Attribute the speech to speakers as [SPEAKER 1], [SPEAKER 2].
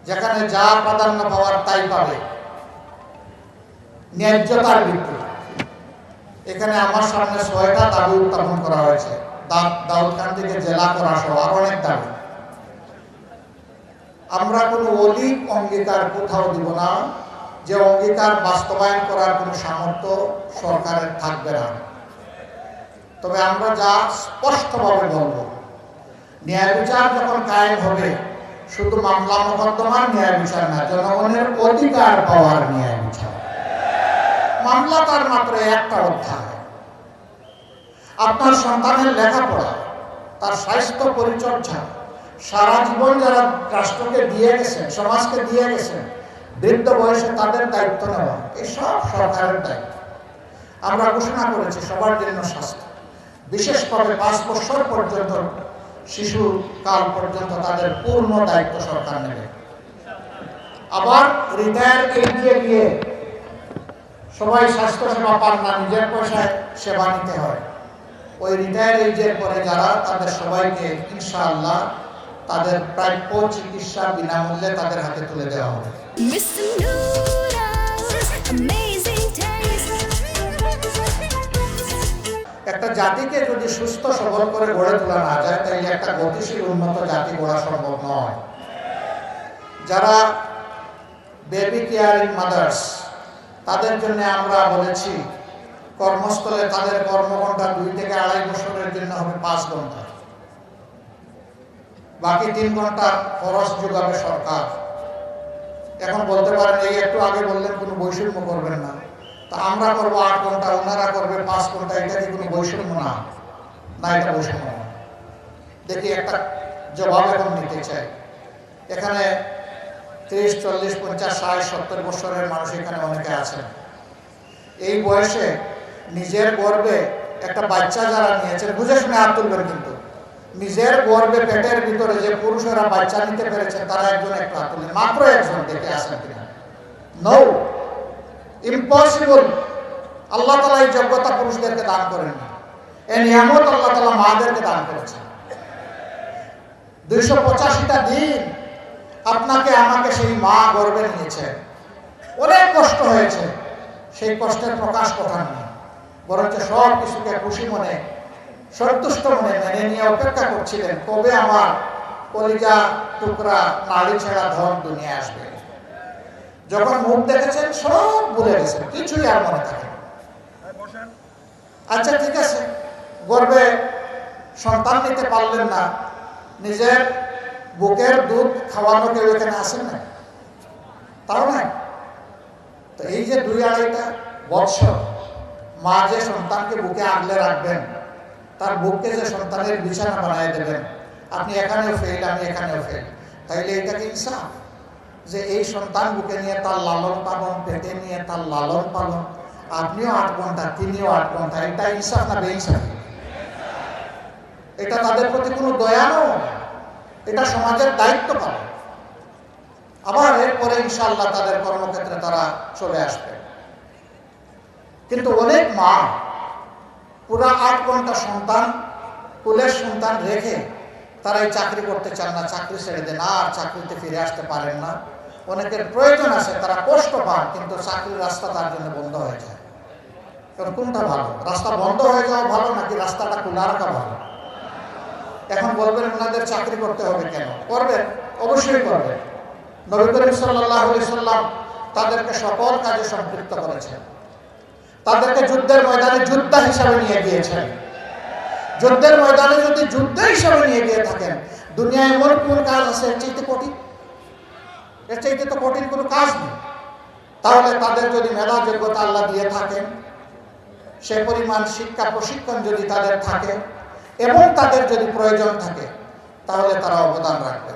[SPEAKER 1] যেখানে যা প্রাধান্য পাওয়ার তাই পাবে, ন্যায্যতার ভিত্তিতে। এখানে আমার সামনে 6টা দাবি উত্থাপন করা হয়েছে, দাউদকান্দিকে জেলা করা সহ আরো অনেক দাবি। আমরা কোনো অলিক অঙ্গীকার কোথাও দিব না যে অঙ্গীকার বাস্তবায়ন করার কোনো সামর্থ্য সরকারের থাকবে না। তবে আমরা যা স্পষ্টভাবে বলব, ন্যায় বিচার যখন কায়েম হবে, শুধু মামলা মোকদ্দমার ন্যায় বিচার না, জনগণের অধিকার পাওয়ার ন্যায় বিচার। মামলা তার মাত্র একটা অধ্যায়। আপনার সন্তানের লেখাপড়া, তার স্বাস্থ্য পরিচর্যা, সারা জীবন যারা রাষ্ট্রকে দিয়ে গেছেন, সমাজকে দিয়ে গেছেন, বৃদ্ধ বয়সে তাদের দায়িত্ব নেওয়া, এসব সরকারের দায়িত্ব। আমরা ঘোষণা করেছি সবার জন্য স্বাস্থ্য, বিশেষভাবে 5 বছর পর্যন্ত, শিশু কাল পর্যন্ত তাদের পূর্ণ দায়িত্ব সরকার নেবে। আবার রিটায়ার এজে গিয়ে সবাই স্বাস্থ্য সেবা পান না, নিজের পয়সায় সেবা নিতে হয়। ওই রিটায়ার এজের পরে যারা, তাদের সবাইকে ইনশাআল্লাহ তাদের প্রাপ্য চিকিৎসা বিনামূল্যে তাদের হাতে তুলে দেওয়া হবে। একটা জাতিকে যদি সুস্থ সবল করে গড়ে তোলা না যায়, তাহলে একটা গতিশীল উন্নত জাতি গড়া সম্ভব নয়। যারা বেবি কেয়ারিং মাদার্স, তাদের জন্য আমরা বলেছি কর্মস্থলে তাদের কর্মঘণ্টা 2 থেকে 2.5 বছরের জন্য হবে 5 ঘন্টা, বাকি 3 ঘন্টা খরচ যোগাবে সরকার। এখন বলতে পারেন, এই একটু আগে বললেন কোনো বৈষম্য করবেন না, তা আমরা করবো 8 ঘন্টা, ওনারা করবে 5 ঘন্টা, এটা কি কোনো বৈষম্য না? না, এটা বৈষম্য না। দেখি একটা জবাব এখন নিতে চাই। এখানে 30, 40, 50, 60, 70 বছরের মানুষ এখানে অনেকে আছেন। এই বয়সে নিজের গর্বে একটা বাচ্চা যারা নিয়েছেন, বুঝে শুনে হাত তুলবেন, কিন্তু নিজের গর্বে পেটের ভিতরে যে পুরুষেরা বাচ্চা নিতে পেরেছেন, তারা একজন একটু হাত তুলবেন, মাত্র একজন, দেখে আসেন কিনা। No, impossible. আল্লাহ তাআলা এই যোগ্যতা পুরুষদেরকে দান করেননি, এই নিয়ামত আল্লাহ তাআলা মাদেরকে দান করেছেন। 285টা দিন আপনাকে আমাকে সেই মা গর্বে নিয়েছে, অনেক কষ্ট হয়েছে। সেই কষ্টের প্রকাশ ঘটাননি, বরঞ্চ সব কিছুকে খুশি মনে, সন্তুষ্ট মনে মেনে নিয়ে অপেক্ষা করছিলেন, কবে আমার কলিজা টুকরা নাড়ি ছেঁড়া ধন দুনিয়া আসবে। যখন মুখ দেখেছেন সব ভুলে গেছেন, কিছুই আর মনে থাকে। আচ্ছা ঠিক আছে, গর্বে সন্তান নিতে পারলেন না, নিজের বুকের দুধ খাওয়ানো কেউ এখানে আসেন না, তাও নাই। তো এই যে 2-2.5 বছর মা যে সন্তানকে বুকে আগলে রাখবেন, তার বুককে যে সন্তানের বিছানা বানিয়ে দেবেন, আপনি এখানেও ফেল, আমি এখানেও ফেল, তাইলে এটাকে ইনসাফ যে এই সন্তান বুকে নিয়ে তার লালন পালন, পেটে নিয়ে তার লালন পালন, আপনিও 8 ঘন্টা, তিনিও 8 ঘন্টা, এটা ইনসাফ না বেইনসাফ? এটা তাদের প্রতি কোনো দয়া নয়, এটা সমাজের দায়িত্ব পালন। আবার এরপরে ইনশাআল্লাহ তাদের কর্মক্ষেত্রে তারা চলে আসবে। কিন্তু অনেক মা পুরা 8 ঘন্টা সন্তান, কুলের সন্তান রেখে তারা এই চাকরি করতে চান না, চাকরি ছেড়ে দেন, আর চাকরিতে ফিরে আসতে পারেন না। অনেকের প্রয়োজন আছে, তারা কষ্ট পান, কিন্তু চাকরির রাস্তা তার জন্য বন্ধ হয়ে যায়। কারণ কোনটা ভালো, রাস্তা বন্ধ হয়ে যাওয়া ভালো নাকি রাস্তাটা খোলা রাখা ভালো? এখন বলবেন ওনাদের চাকরি করতে হবে কেন? করবেন, অবশ্যই করবেন। নবী করিম সাল্লাল্লাহু আলাইহি সাল্লাম তাদেরকে সকল কাজে সম্পৃক্ত করেছেন, তাদেরকে যুদ্ধের ময়দানে যোদ্ধা হিসাবে নিয়ে গিয়েছেন। যুদ্ধের ময়দানে যদি যুদ্ধ হিসাবে নিয়ে গিয়ে থাকেন, দুনিয়ায় এমন কোন কাজ আছে এর চাইতে কঠিন? এর চাইতে তো কঠিন কোনো কাজ নেই। তাহলে তাদের যদি মেধা যোগ্যতা আল্লাহ দিয়ে থাকেন, সে পরিমাণ শিক্ষা প্রশিক্ষণ যদি তাদের থাকে এবং তাদের যদি প্রয়োজন থাকে, তাহলে তারা অবদান রাখবে।